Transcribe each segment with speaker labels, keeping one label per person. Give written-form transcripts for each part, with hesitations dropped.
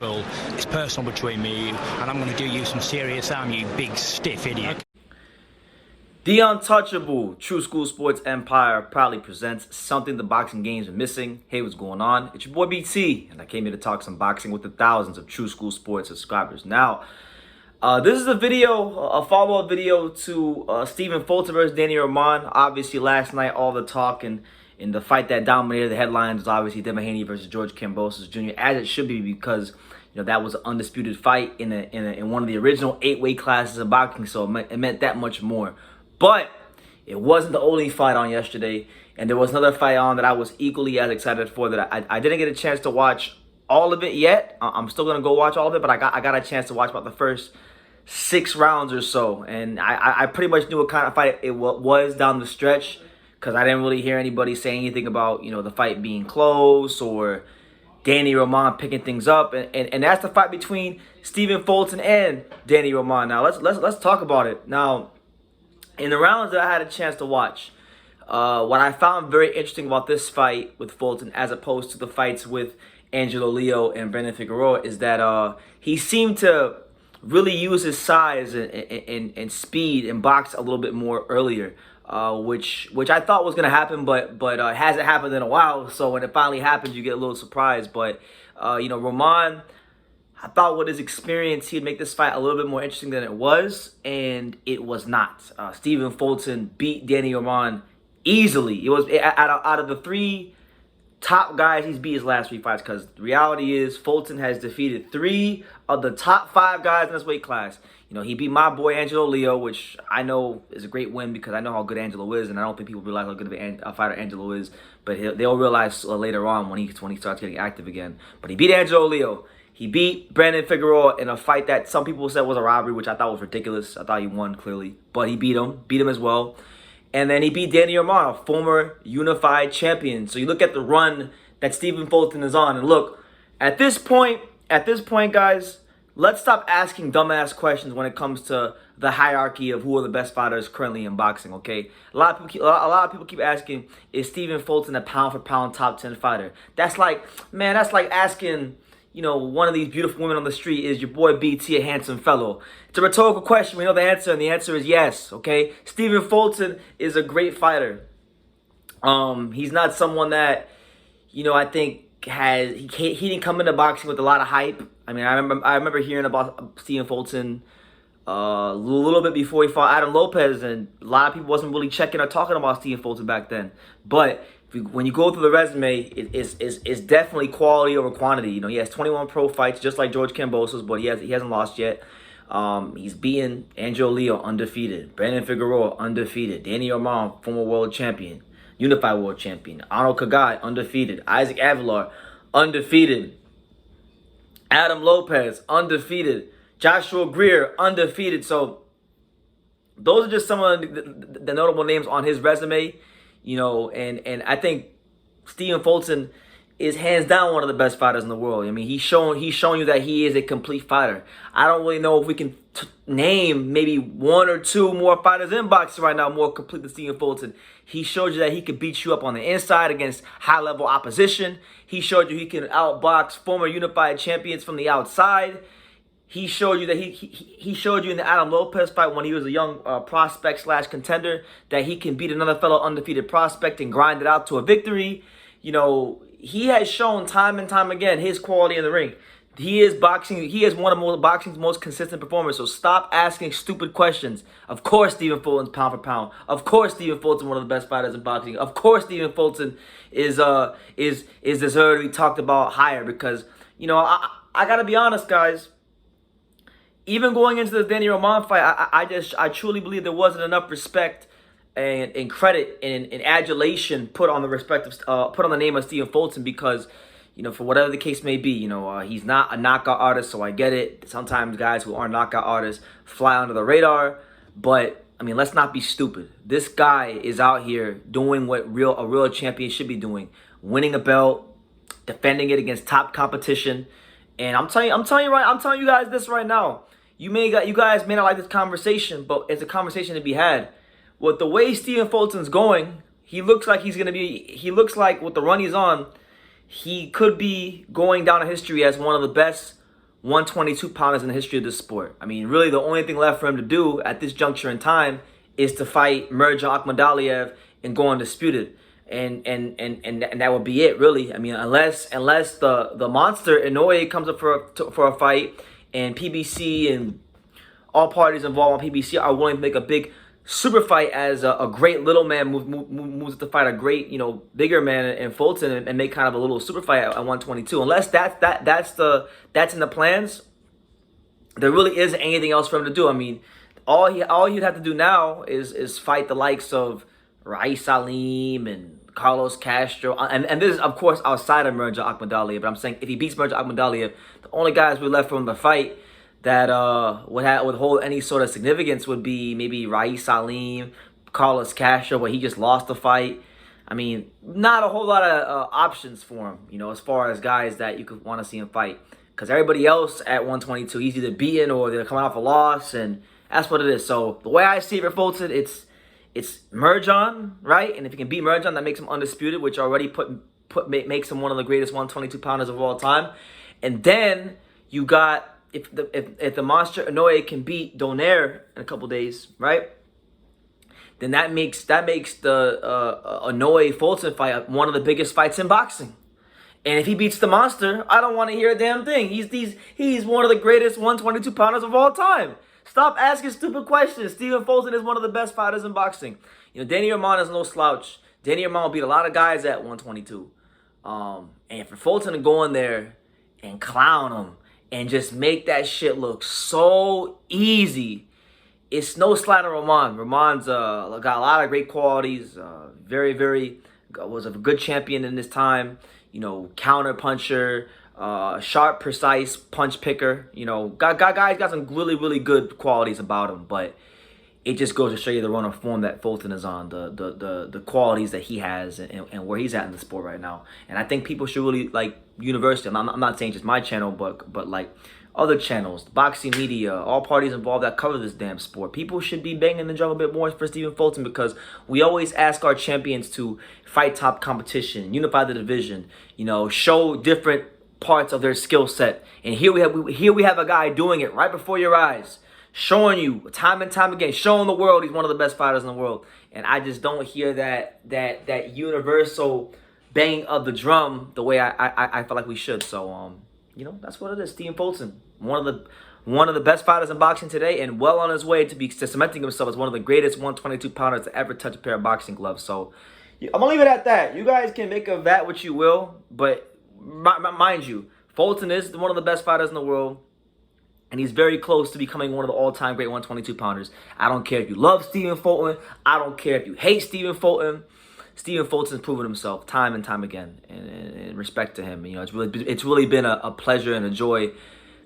Speaker 1: Well, it's personal between me and you, and I'm going to do you some serious harm, you big stiff idiot.
Speaker 2: The Untouchable True School Sports Empire proudly presents something the boxing games are missing. Hey, what's going on? It's your boy BT, and I came here to talk some boxing with the thousands of True School Sports subscribers. Now, this is a follow-up video to Stephen Fulton versus Danny Roman. Obviously, last night, all the talk and in the fight that dominated the headlines was obviously Devin Haney versus George Kambosos Jr., as it should be, because that was an undisputed fight in one of the original 8-weight classes of boxing, so it meant that much more. But it wasn't the only fight on yesterday, and there was another fight on that I was equally as excited for that I didn't get a chance to watch all of it yet. I'm still gonna go watch all of it, but I got a chance to watch about the first 6 rounds or so, and I pretty much knew what kind of fight it was down the stretch, because I didn't really hear anybody say anything about the fight being close or Danny Roman picking things up, and that's the fight between Stephen Fulton and Danny Roman. Now let's talk about it. Now, in the rounds that I had a chance to watch, what I found very interesting about this fight with Fulton, as opposed to the fights with Angelo Leo and Figueroa, is that he seemed to really use his size and speed and box a little bit more earlier, which I thought was gonna happen, but it hasn't happened in a while. So when it finally happens, you get a little surprised. But Roman, I thought with his experience, he'd make this fight a little bit more interesting than it was, and it was not. Stephen Fulton beat Danny Roman easily. It was out of the 3 top guys he's beat his last 3 fights, because the reality is Fulton has defeated 3 of the top 5 guys in this weight class. He beat my boy Angelo Leo, which I know is a great win because I know how good Angelo is, and I don't think people realize how good of a fighter Angelo is, but they'll realize later on when he starts getting active again. But he beat Angelo Leo. He beat Brandon Figueroa in a fight that some people said was a robbery, which I thought was ridiculous. I thought he won clearly, but he beat him as well. And then he beat Danny Roman, a former unified champion. So you look at the run that Stephen Fulton is on, and look, at this point, guys, let's stop asking dumbass questions when it comes to the hierarchy of who are the best fighters currently in boxing. Okay, a lot of people keep asking, is Stephen Fulton a pound for pound top 10 fighter? That's like asking, one of these beautiful women on the street, is your boy BT a handsome fellow? It's a rhetorical question. We know the answer, and the answer is yes, okay? Stephen Fulton is a great fighter. He's not someone that, I think he didn't come into boxing with a lot of hype. I mean, I remember hearing about Stephen Fulton a little bit before he fought Adam Lopez, and a lot of people wasn't really checking or talking about Stephen Fulton back then. But when you go through the resume, it's definitely quality over quantity. He has 21 pro fights, just like George Kambosos, but he hasn't lost yet. He's beaten Angelo Leo, undefeated. Brandon Figueroa, undefeated. Danny Roman, former world champion, unified world champion. Arnold Kagai, undefeated. Isaac Avilar, undefeated. Adam Lopez, undefeated. Joshua Greer, undefeated. So those are just some of the notable names on his resume. And I think Stephen Fulton is hands down one of the best fighters in the world. I mean, he's shown you that he is a complete fighter. I don't really know if we can name maybe 1 or 2 more fighters in boxing right now more complete than Stephen Fulton. He showed you that he could beat you up on the inside against high-level opposition. He showed you he can outbox former unified champions from the outside. He showed you that he showed you in the Adam Lopez fight, when he was a young prospect / contender, that he can beat another fellow undefeated prospect and grind it out to a victory. He has shown time and time again his quality in the ring. He is one of boxing's most consistent performers. So stop asking stupid questions. Of course, Stephen Fulton's pound for pound. Of course, Stephen Fulton one of the best fighters in boxing. Of course, Stephen Fulton is deserved to be talked about higher, because I gotta be honest, guys. Even going into the Danny Roman fight, I truly believe there wasn't enough respect and credit and adulation put on the name of Stephen Fulton, because for whatever the case may be, he's not a knockout artist, so I get it. Sometimes guys who aren't knockout artists fly under the radar, but I mean, let's not be stupid. This guy is out here doing what a real champion should be doing: winning a belt, defending it against top competition. And I'm telling you guys this right now. You guys may not like this conversation, but it's a conversation to be had. With the way Stephen Fulton's going, he looks like with the run he's on, he could be going down in history as one of the best 122-pounders in the history of this sport. I mean, really the only thing left for him to do at this juncture in time is to fight Mirza Akhmadaliev and go undisputed. And that would be it, really. I mean, unless the monster Inoue comes up for a fight, and PBC and all parties involved on PBC are willing to make a big super fight as a great little man moves to fight a great, bigger man in Fulton and make kind of a little super fight at 122. Unless that's in the plans, there really isn't anything else for him to do. I mean, all he'd have to do now is fight the likes of Rais Salim and Carlos Castro, and this is of course outside of Mirza Akhmadaliev. But I'm saying if he beats Mirza Akhmadaliev, the only guys we left for him to fight that would hold any sort of significance would be maybe Rais Salim, Carlos Castro, but he just lost the fight. I mean, not a whole lot of options for him, as far as guys that you could want to see him fight. Because everybody else at 122, he's either beaten or they're coming off a loss, and that's what it is. So the way I see it for Fulton, it's Merjan, right? And if he can beat Merjan, that makes him undisputed, which already makes him one of the greatest 122-pounders of all time. And then you got, if the monster Inoue can beat Donaire in a couple days, right? Then that makes the Inoue Fulton fight one of the biggest fights in boxing. And if he beats the monster, I don't want to hear a damn thing. He's one of the greatest 122-pounders of all time. Stop asking stupid questions. Stephen Fulton is one of the best fighters in boxing. Danny Roman is no slouch. Danny Roman will beat a lot of guys at 122. And for Fulton to go in there and clown him and just make that shit look so easy, it's no slight on Roman. Roman's got a lot of great qualities. Was a good champion in this time. Counter puncher. Sharp, precise punch picker. Guys got some really, really good qualities about him, but it just goes to show you the run of form that Fulton is on, the qualities that he has, and where he's at in the sport right now. And I think people should really university. I'm not saying just my channel, but like other channels, boxing media, all parties involved that cover this damn sport. People should be banging the drum a bit more for Stephen Fulton, because we always ask our champions to fight top competition, unify the division, show different parts of their skill set. And here we have a guy doing it right before your eyes, showing you time and time again, showing the world he's one of the best fighters in the world. And I just don't hear that universal bang of the drum the way I feel like we should. So that's what it is. Stephen Fulton, one of the best fighters in boxing today, and well on his way to cementing himself as one of the greatest 122-pounders to ever touch a pair of boxing gloves. So I'm gonna leave it at that. You guys can make of that what you will, but mind you, Fulton is one of the best fighters in the world, and he's very close to becoming one of the all-time great 122-pounders. I don't care if you love Stephen Fulton. I don't care if you hate Stephen Fulton. Stephen Fulton's proven himself time and time again, and respect to him. It's really been a pleasure and a joy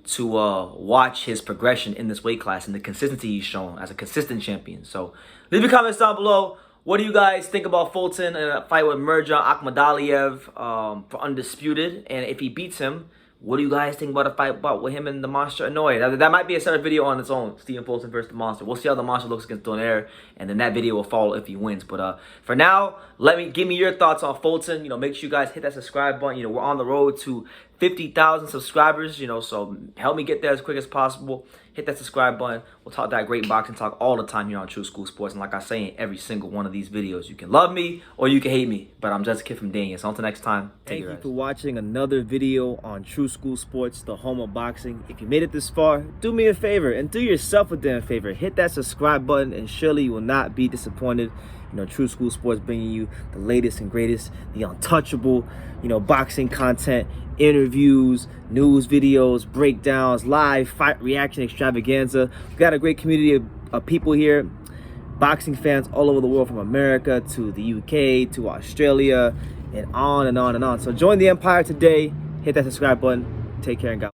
Speaker 2: to watch his progression in this weight class and the consistency he's shown as a consistent champion. So leave your comments down below. What do you guys think about Fulton in a fight with Mirza Akhmadaliev for undisputed? And if he beats him, what do you guys think about a fight with him and the monster Inoue? That might be a separate video on its own, Stephen Fulton versus the monster. We'll see how the monster looks against Donaire, and then that video will follow if he wins. But for now, give me your thoughts on Fulton. Make sure you guys hit that subscribe button. We're on the road to 50,000 subscribers. So help me get there as quick as possible. Hit that subscribe button. We'll talk that great boxing talk all the time here on True School Sports. And like I say in every single one of these videos, you can love me or you can hate me, but I'm just a kid from Daniel. So until next time, take care. Thank you for watching another video on True School Sports, the home of boxing. If you made it this far, do me a favor and do yourself a damn favor. Hit that subscribe button, and surely you will not be disappointed. True School Sports bringing you the latest and greatest, the untouchable, boxing content, interviews, news videos, breakdowns, live fight reaction extravaganza. We've got a great community of people here, boxing fans all over the world, from America to the UK to Australia, and on and on and on. So join the empire today. Hit that subscribe button. Take care and God.